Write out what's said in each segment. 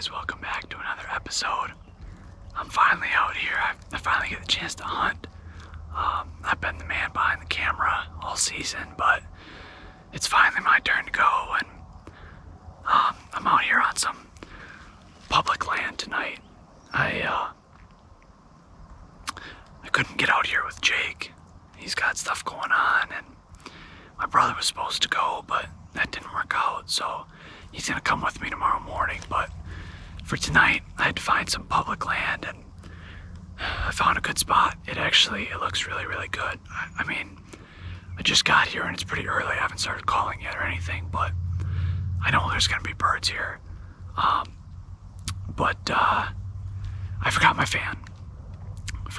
guys, welcome back to another episode. I'm finally out here. I finally get the chance to hunt. I've been the man behind the camera all season, but it's finally my turn to go, and I'm out here on some public land tonight. I couldn't get out here with Jake. He's got stuff going on, and my brother was supposed to go, but that didn't work out, so he's gonna come with me tomorrow morning. But for tonight, I had to find some public land, and I found a good spot. It looks really, really good. I mean, I just got here and it's pretty early. I haven't started calling yet or anything, but I know there's gonna be birds here. But I forgot my fan.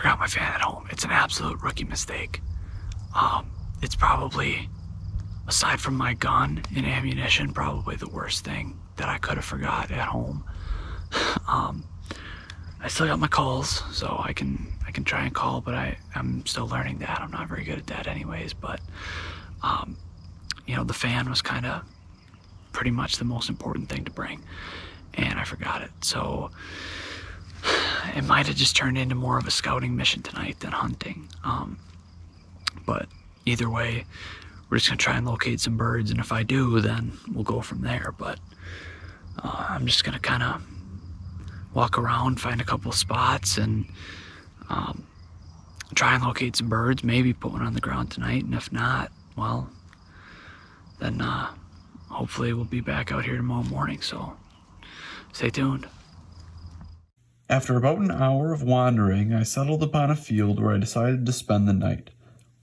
At home. It's an absolute rookie mistake. It's probably, aside from my gun and ammunition, probably the worst thing that I could have forgot at home. I still got my calls, so I can try and call, but I'm still learning that. I'm not very good at that anyways, but the fan was kind of pretty much the most important thing to bring, and I forgot it. So it might have just turned into more of a scouting mission tonight than hunting. But either way, we're just gonna try and locate some birds, and if I do, then we'll go from there. But I'm just gonna kind of walk around, find a couple of spots, and try and locate some birds, maybe put one on the ground tonight, and if not, well, then hopefully we'll be back out here tomorrow morning, so stay tuned. After about an hour of wandering, I settled upon a field where I decided to spend the night.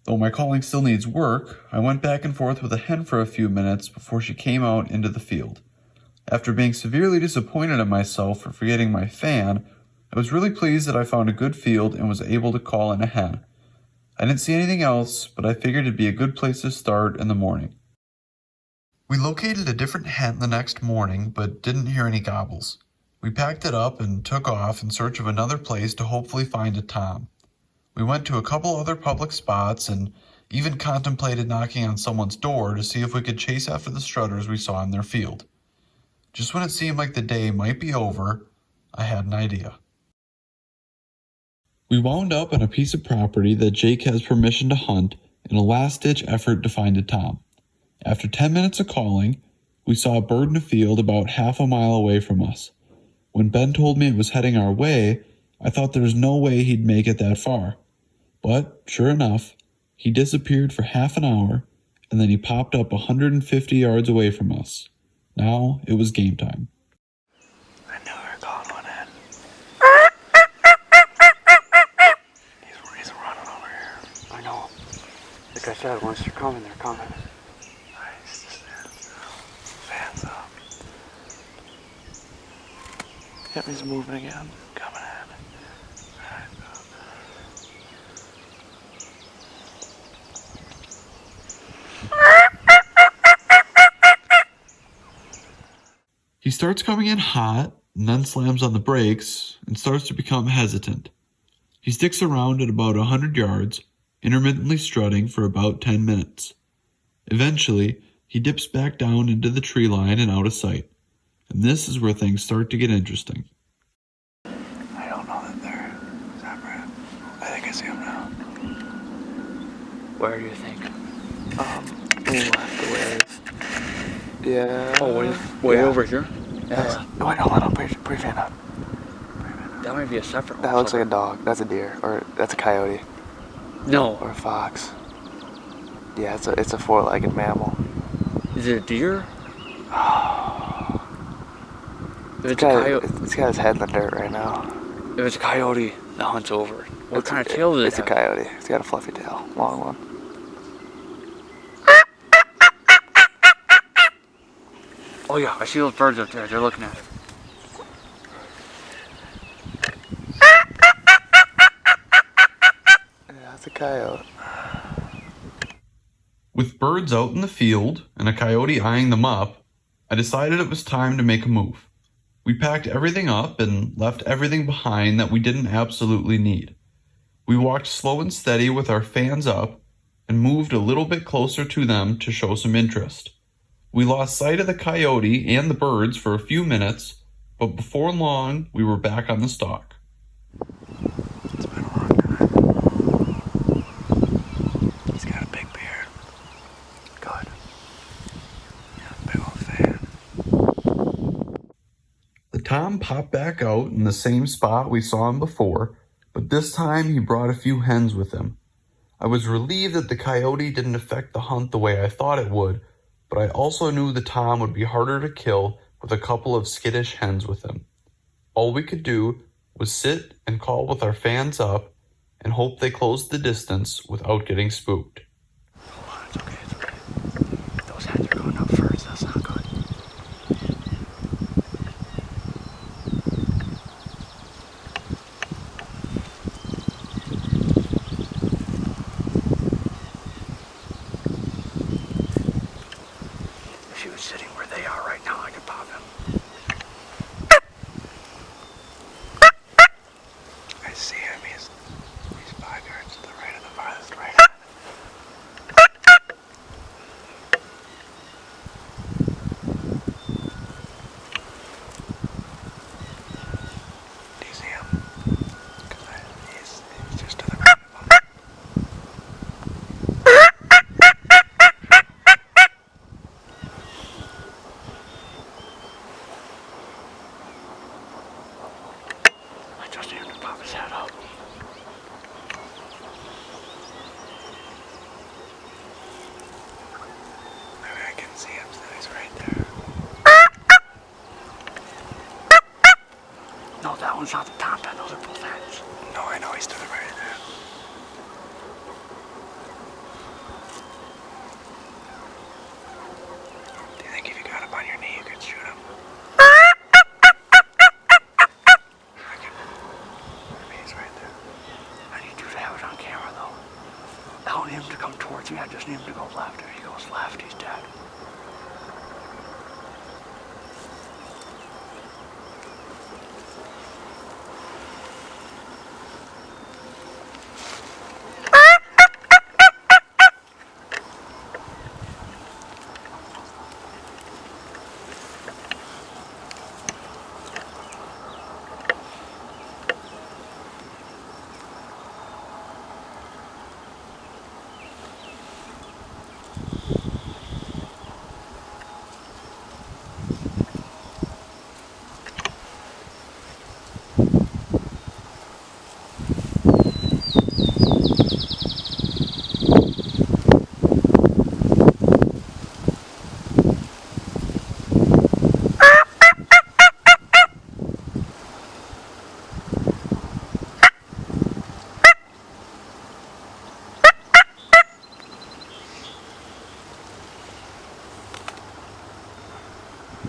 Though my calling still needs work, I went back and forth with a hen for a few minutes before she came out into the field. After being severely disappointed at myself for forgetting my fan, I was really pleased that I found a good field and was able to call in a hen. I didn't see anything else, but I figured it'd be a good place to start in the morning. We located a different hen the next morning, but didn't hear any gobbles. We packed it up and took off in search of another place to hopefully find a tom. We went to a couple other public spots and even contemplated knocking on someone's door to see if we could chase after the strutters we saw in their field. Just when it seemed like the day might be over, I had an idea. We wound up on a piece of property that Jake has permission to hunt in a last-ditch effort to find a tom. After 10 minutes of calling, we saw a bird in a field about half a mile away from us. When Ben told me it was heading our way, I thought there was no way he'd make it that far. But, sure enough, he disappeared for half an hour, and then he popped up 150 yards away from us. Now it was game time. I knew we were calling one in. He's running over here. I know. Like I said, once they're coming, they're coming. Nice. Fans up. Yep, he's moving again. Coming in. He starts coming in hot, and then slams on the brakes, and starts to become hesitant. He sticks around at about 100 yards, intermittently strutting for about 10 minutes. Eventually, he dips back down into the tree line and out of sight. And this is where things start to get interesting. I don't know that they're separate. I think I see them now. Where do you think? Yeah. Oh, way over here? Yeah. No, wait, hold on. Put your fan up. That might be a separate one. That looks like a dog. That's a deer. Or that's a coyote. No. Or a fox. Yeah, it's a four-legged mammal. Is it a deer? If It's got his head in the dirt right now. If it's a coyote, the hunt's over. What kind of tail does it It's have? a coyote. It's got a fluffy tail. Long one. Oh yeah, I see those birds up there. They're looking at it. Yeah, it's a coyote. With birds out in the field and a coyote eyeing them up, I decided it was time to make a move. We packed everything up and left everything behind that we didn't absolutely need. We walked slow and steady with our fans up and moved a little bit closer to them to show some interest. We lost sight of the coyote and the birds for a few minutes but before long, we were back on the stalk. It's been a long time. He's got a big beard. Good. Yeah, big old fan. The tom popped back out in the same spot we saw him before, but this time he brought a few hens with him. I was relieved that the coyote didn't affect the hunt the way I thought it would, but I also knew the tom would be harder to kill with a couple of skittish hens with him. All we could do was sit and call with our fans up and hope they closed the distance without getting spooked. Hold on, it's okay, it's okay. Those hens are going up first, that's not good. If he was sitting where they are right now, I could pop him. I see him. He's 5 yards to the right of the farthest right. Do you see him? Because he's just to the right of him. I just need him to pop his head up. Maybe I can see him, so he's right there. No, that one's not the top end, those are both hens. No, I know he's to the right of that. Do you think if you got up on your knee, you could shoot him? Maybe he's right there. I need you to have it on camera though. I don't need him to come towards me, I just need him to go left. If he goes left, he's dead.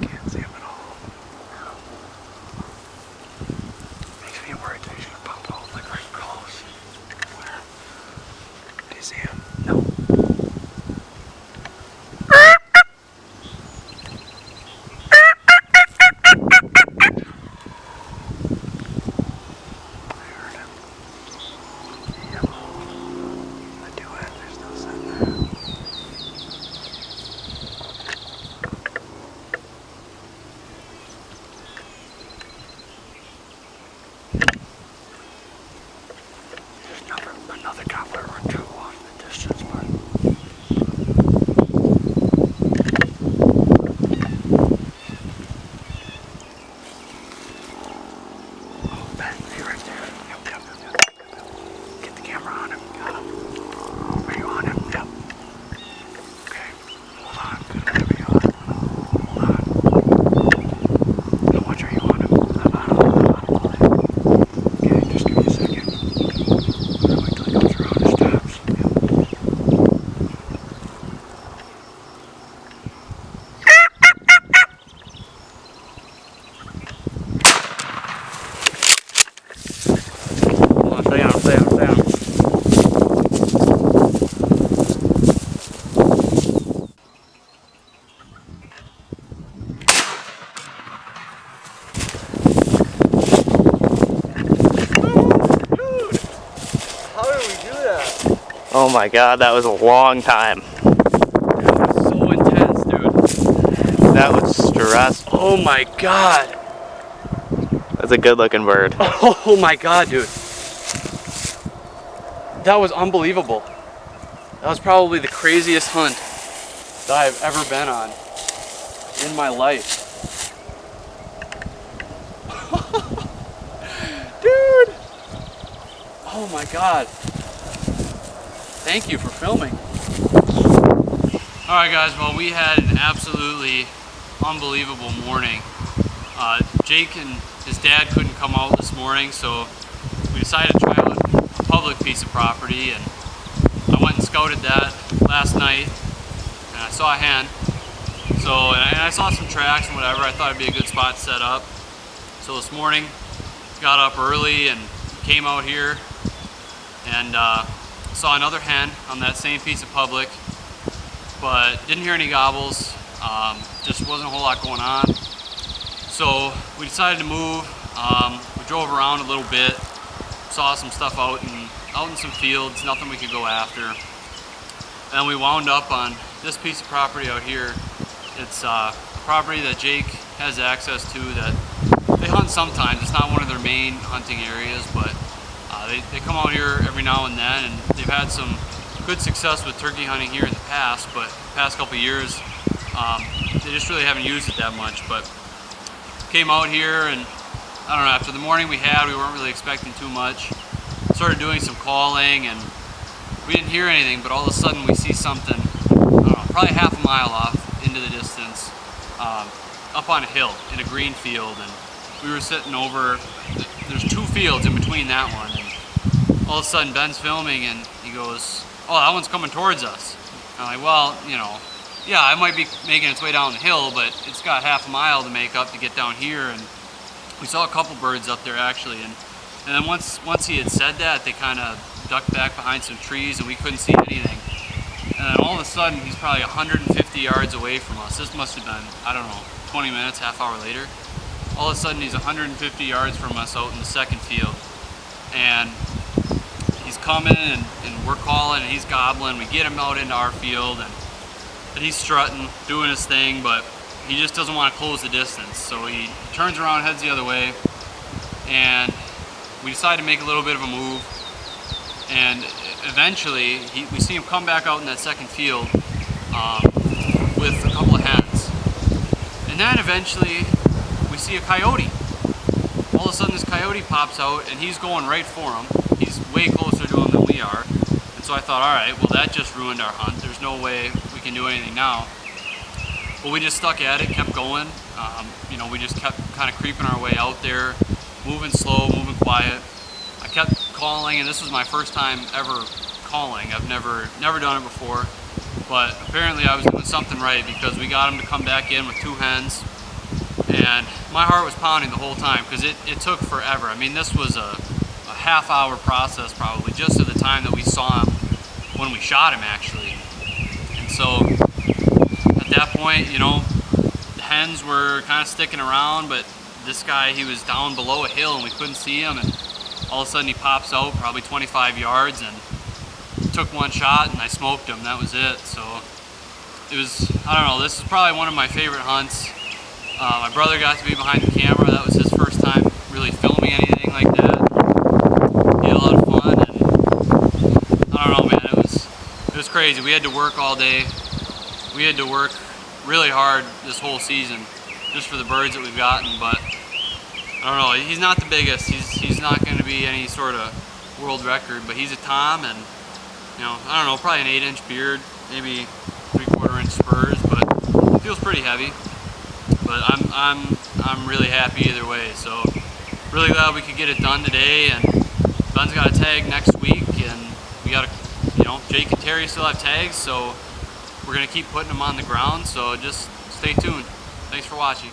Can't see him at all. Makes me worried that he's gonna pop out like right close. Where? Do you see him? No. I heard him. Yep. The two hens are still sitting there. There's another gobbler or two off in the distance, but oh, Ben, he right there. Yep. Get the camera on him. Got him. Are you on him? Yep. Okay. Hold on. Good. Whatever you on. Hold on. How much are you on him? I'm on him. Okay, just give me a second. Wait till he goes around his stops. Hold on, stay on, stay on, stay on. Oh my god, that was a long time. That was so intense, dude. That was stressful. Oh my god. That's a good looking bird. Oh my God, dude. That was unbelievable. That was probably the craziest hunt that I've ever been on in my life. Dude! Oh my God. Thank you for filming. Alright guys, well we had an absolutely unbelievable morning. Jake and his dad couldn't come out this morning, so we decided to try out a public piece of property, and I went and scouted that last night, and I saw a hen. So, and I saw some tracks and whatever. I thought it'd be a good spot to set up. So this morning, got up early and came out here and saw another hen on that same piece of public, but didn't hear any gobbles. Just wasn't a whole lot going on. So we decided to move. We drove around a little bit, saw some stuff out in some fields, nothing we could go after. And we wound up on this piece of property out here. It's a property that Jake has access to that they hunt sometimes. It's not one of their main hunting areas, but they come out here every now and then, and they've had some good success with turkey hunting here in the past, but the past couple of years they just really haven't used it that much. But came out here, and I don't know, after the morning we had, we weren't really expecting too much. Started doing some calling, and we didn't hear anything, but all of a sudden we see something, I don't know, probably half a mile off into the distance, up on a hill in a green field, and we were sitting over, there's two fields in between that one, and all of a sudden Ben's filming, and he goes, oh, that one's coming towards us. I'm like, well, you know, yeah, it might be making its way down the hill, but it's got half a mile to make up to get down here. And we saw a couple birds up there actually, and then once he had said that, they kind of ducked back behind some trees and we couldn't see anything. And then all of a sudden, he's probably 150 yards away from us. This must have been, I don't know, 20 minutes, half hour later. All of a sudden, he's 150 yards from us out in the second field, and he's coming, and we're calling, and he's gobbling. We get him out into our field, and he's strutting, doing his thing, but he just doesn't want to close the distance. So he turns around, heads the other way, and we decide to make a little bit of a move. And eventually, we see him come back out in that second field with a couple of hens. And then eventually, we see a coyote. All of a sudden, this coyote pops out, and he's going right for him. He's way closer to him than we are. And so I thought, all right, well, that just ruined our hunt. There's no way we can do anything now. But we just stuck at it, kept going. You know, we just kept kind of creeping our way out there, moving slow, moving quiet. I kept calling, and this was my first time ever calling. I've never done it before. But apparently I was doing something right, because we got him to come back in with two hens. And my heart was pounding the whole time, because it took forever. I mean, this was a half-hour process probably, just at the time that we saw him when we shot him actually. And so at that point, you know, the hens were kind of sticking around, but this guy, he was down below a hill and we couldn't see him, and all of a sudden he pops out probably 25 yards and took one shot, and I smoked him. That was it. So it was, I don't know, this is probably one of my favorite hunts. My brother got to be behind the camera. That was his first time really filming anything like that. He had a lot of fun, and I don't know, man, it was crazy. We had to work all day. We had to work really hard this whole season just for the birds that we've gotten, but I don't know, he's not the biggest. He's not going to be any sort of world record, but he's a tom, and you know, I don't know, probably an 8-inch beard, maybe 3/4 inch spurs, but it feels pretty heavy. But I'm really happy either way. So really glad we could get it done today, and Ben's got a tag next week, and we got you know, Jake and Terry still have tags, so we're gonna keep putting them on the ground. So just stay tuned. Thanks for watching.